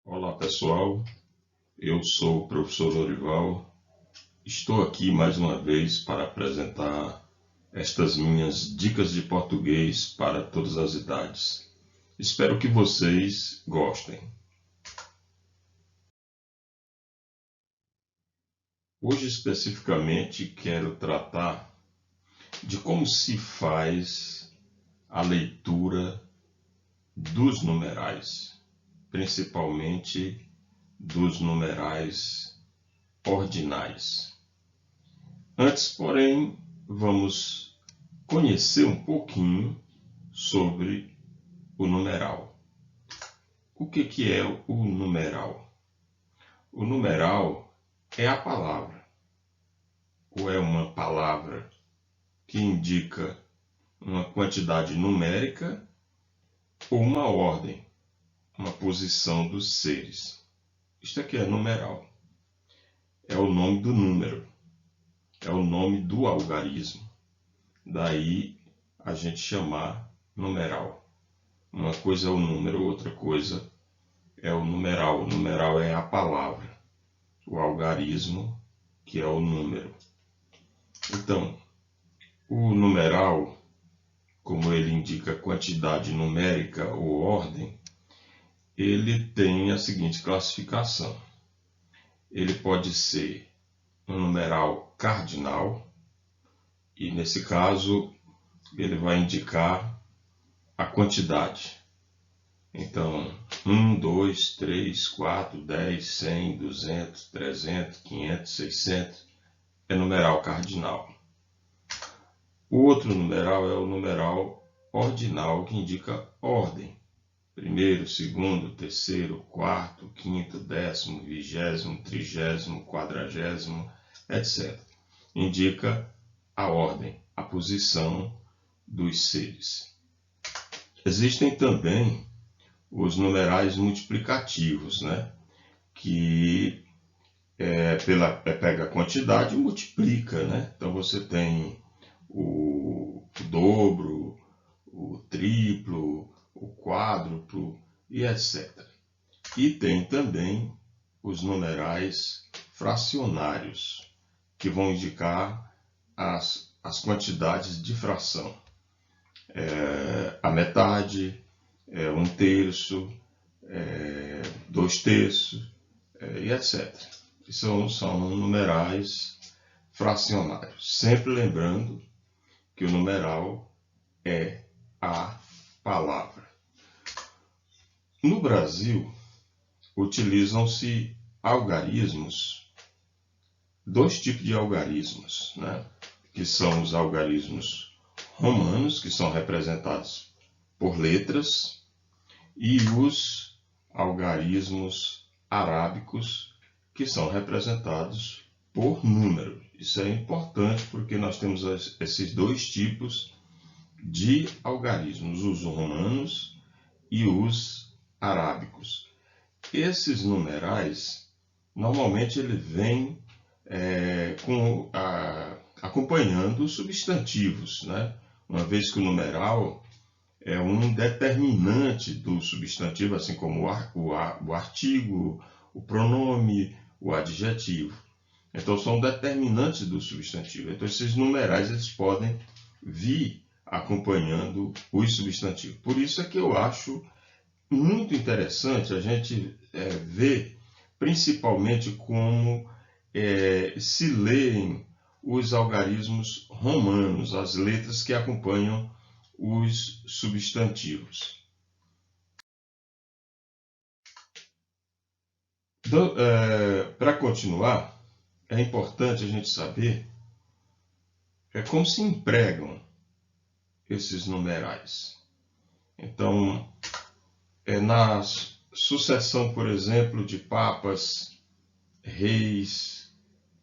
Olá pessoal, eu sou o professor Lorival. Estou aqui mais uma vez para apresentar estas minhas dicas de português para todas as idades. Espero que vocês gostem. Hoje especificamente quero tratar de como se faz a leitura dos numerais, principalmente dos numerais ordinais. Antes, porém, vamos conhecer um pouquinho sobre o numeral. O que é o numeral? O numeral é a palavra, ou é uma palavra que indica uma quantidade numérica ou uma ordem, uma posição dos seres. Isto aqui é numeral. É o nome do número, é o nome do algarismo. Daí a gente chamar numeral. Uma coisa é o número, outra coisa é o numeral. O numeral é a palavra, o algarismo, que é o número. Então, o numeral, como ele indica quantidade numérica ou ordem, ele tem a seguinte classificação. Ele pode ser um numeral cardinal, e nesse caso ele vai indicar a quantidade. Então, 1, 2, 3, 4, 10, 100, 200, 300, 500, 600 é numeral cardinal. O outro numeral é o numeral ordinal, que indica ordem. Primeiro, segundo, terceiro, quarto, quinto, décimo, vigésimo, trigésimo, quadragésimo, etc. Indica a ordem, a posição dos seres. Existem também os numerais multiplicativos, que pega a quantidade e multiplica, Então você tem o dobro, o triplo, o quádruplo e etc. E tem também os numerais fracionários, que vão indicar as quantidades de fração. A metade, um terço, 2/3 e etc. São numerais fracionários. Sempre lembrando que o numeral é a palavra. No Brasil, utilizam-se algarismos, dois tipos de algarismos, que são os algarismos romanos, que são representados por letras, e os algarismos arábicos, que são representados por número. Isso é importante porque nós temos esses dois tipos de algarismos, os romanos e os arábicos. Esses numerais, normalmente ele vem acompanhando substantivos, Uma vez que o numeral é um determinante do substantivo, assim como o artigo, o pronome, o adjetivo. Então, são determinantes do substantivo. Então, esses numerais eles podem vir acompanhando os substantivos. Por isso é que eu acho muito interessante a gente ver, principalmente, como se leem os algarismos romanos, as letras que acompanham os substantivos. Então, para continuar, é importante a gente saber como se empregam esses numerais. Então, na sucessão, por exemplo, de papas, reis,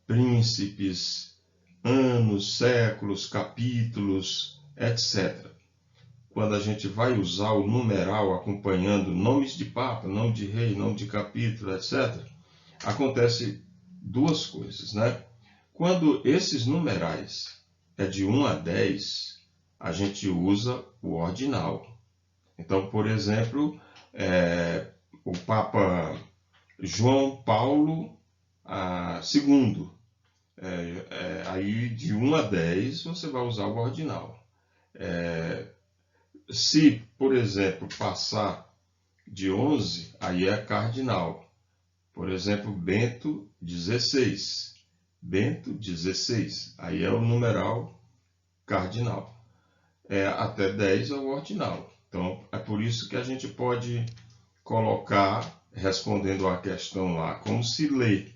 príncipes, anos, séculos, capítulos, etc. Quando a gente vai usar o numeral acompanhando nomes de papa, nome de rei, nome de capítulo, etc., acontece duas coisas, Quando esses numerais é de 1 a 10, a gente usa o ordinal. Então, por exemplo, o Papa João Paulo II. Aí de 1 a 10 você vai usar o ordinal. Se, por exemplo, passar de 11, aí é cardinal. Por exemplo, Bento XVI. Bento XVI. Aí é o numeral cardinal. Até 10 é o ordinal. Então, é por isso que a gente pode colocar, respondendo à questão lá, como se lê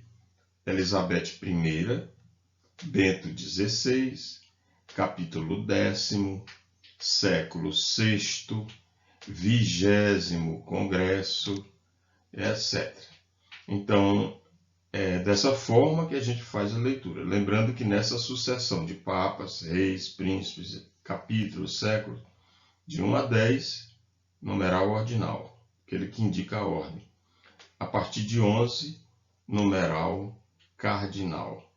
Elizabeth I, Bento XVI, capítulo 10º, século VI, 20º Congresso, etc. Então, é dessa forma que a gente faz a leitura. Lembrando que nessa sucessão de papas, reis, príncipes, capítulos, séculos, de 1 a 10, numeral ordinal, aquele que indica a ordem. A partir de 11, numeral cardinal.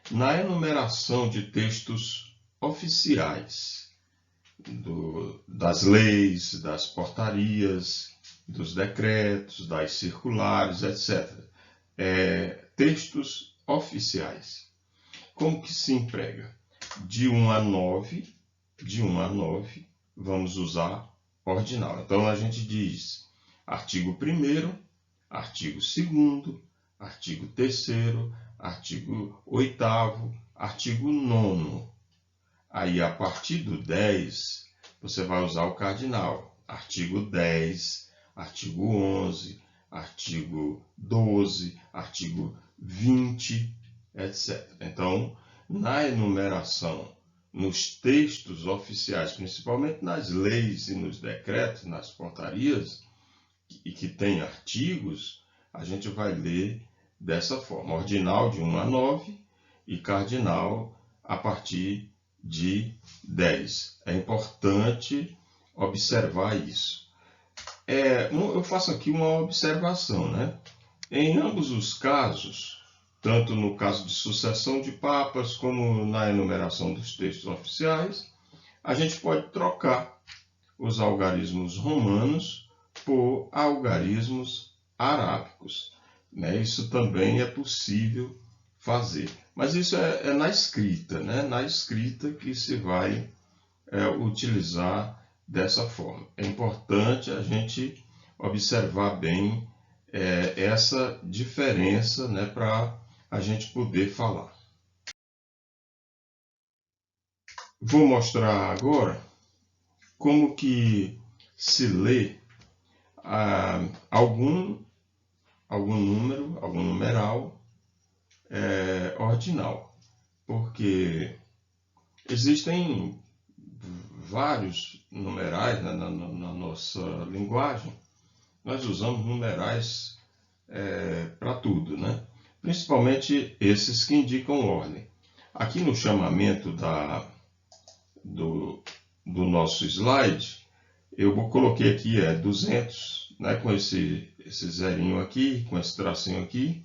Na enumeração de textos oficiais, das leis, das portarias, dos decretos, das circulares, etc. Textos oficiais. Como que se emprega? De 1 a 9, vamos usar ordinal. Então a gente diz artigo 1º, artigo 2º, artigo 3º, artigo 8º, artigo 9º. Aí a partir do 10, você vai usar o cardinal. Artigo 10, artigo 11, artigo 12, artigo 20, etc. Então, na enumeração, nos textos oficiais, principalmente nas leis e nos decretos, nas portarias, e que tem artigos, a gente vai ler dessa forma. Ordinal de 1 a 9 e cardinal a partir de 10. É importante observar isso. Eu faço aqui uma observação, né? Em ambos os casos, tanto no caso de sucessão de papas, como na enumeração dos textos oficiais, a gente pode trocar os algarismos romanos por algarismos arábicos, né? Isso também é possível fazer. Mas isso é na escrita, né? Na escrita que se vai utilizar dessa forma. É importante a gente observar bem essa diferença, né, para a gente poder falar. Vou mostrar agora como que se lê algum número, algum numeral ordinal, porque existem vários numerais, né, na nossa linguagem. Nós usamos numerais para tudo, né? Principalmente esses que indicam ordem. Aqui no chamamento do nosso slide, eu coloquei aqui 200, né, com esse zerinho aqui, com esse tracinho aqui.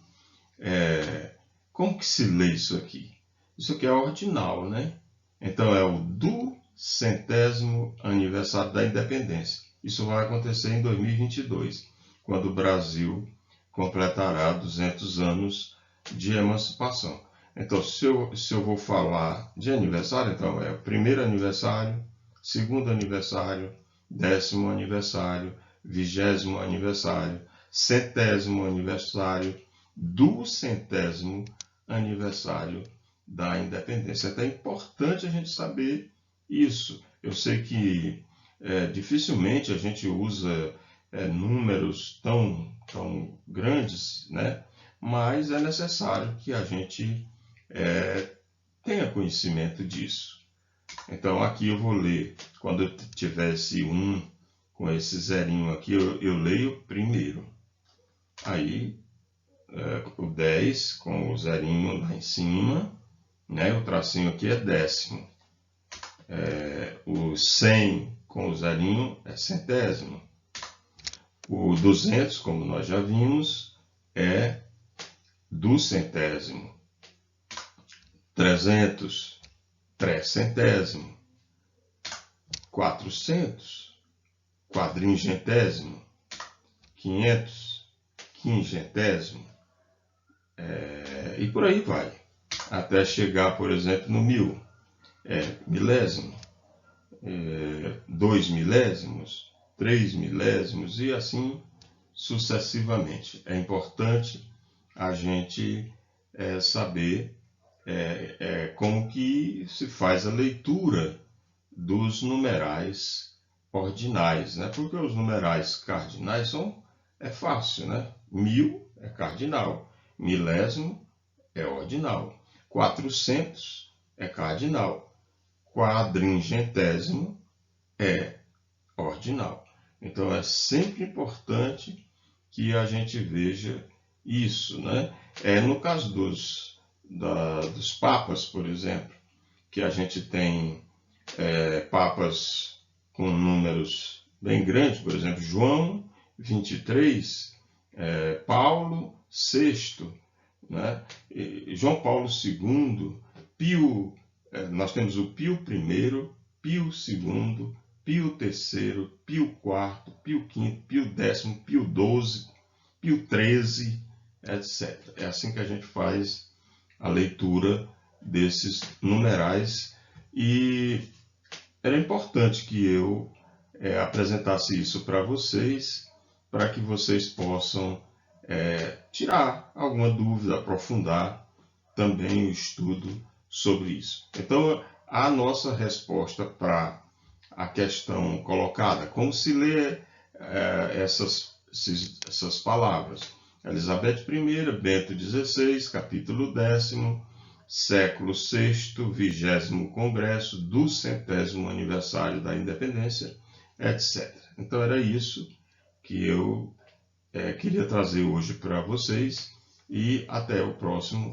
Como que se lê isso aqui? Isso aqui é ordinal, né? Então é o 200º aniversário da independência. Isso vai acontecer em 2022, quando o Brasil completará 200 anos de emancipação. Então, se eu vou falar de aniversário, então é o primeiro aniversário, segundo aniversário, 10º aniversário, 20º aniversário, 100º aniversário, 200º aniversário da independência. É até importante a gente saber isso. Eu sei que dificilmente a gente usa números tão grandes, né? Mas é necessário que a gente tenha conhecimento disso. Então aqui eu vou ler, quando eu tiver esse 1 com esse zerinho aqui, eu leio primeiro. Aí o 10 com o zerinho lá em cima, né? O tracinho aqui é 10º. O 100 com o zerinho é 100º. O 200, como nós já vimos, é 200º. 300, 300º. 400, 400º. 500, quingentésimo, e por aí vai, até chegar, por exemplo, no milésimo, 2 milésimos, 3 milésimos e assim sucessivamente. É importante a gente saber como que se faz a leitura dos numerais ordinais, né? Porque os numerais cardinais é fácil, né? 1000 é cardinal, milésimo é ordinal, 400 é cardinal, quadringentésimo é ordinal. Então é sempre importante que a gente veja isso, né? No caso dos papas, por exemplo, que a gente tem papas com números bem grandes, por exemplo, João 23, Paulo VI, né? João Paulo II, Pio, nós temos o Pio I, Pio II, Pio III, Pio IV, Pio V, Pio X, Pio XII, Pio XIII, etc. É assim que a gente faz a leitura desses numerais e era importante que eu apresentasse isso para vocês, para que vocês possam tirar alguma dúvida, aprofundar também o estudo sobre isso. Então, a nossa resposta para a questão colocada, como se lê essas palavras? Elizabeth I, Bento XVI, capítulo 10º, século VI, 20º Congresso do 100º aniversário da Independência, etc. Então era isso que eu queria trazer hoje para vocês e até o próximo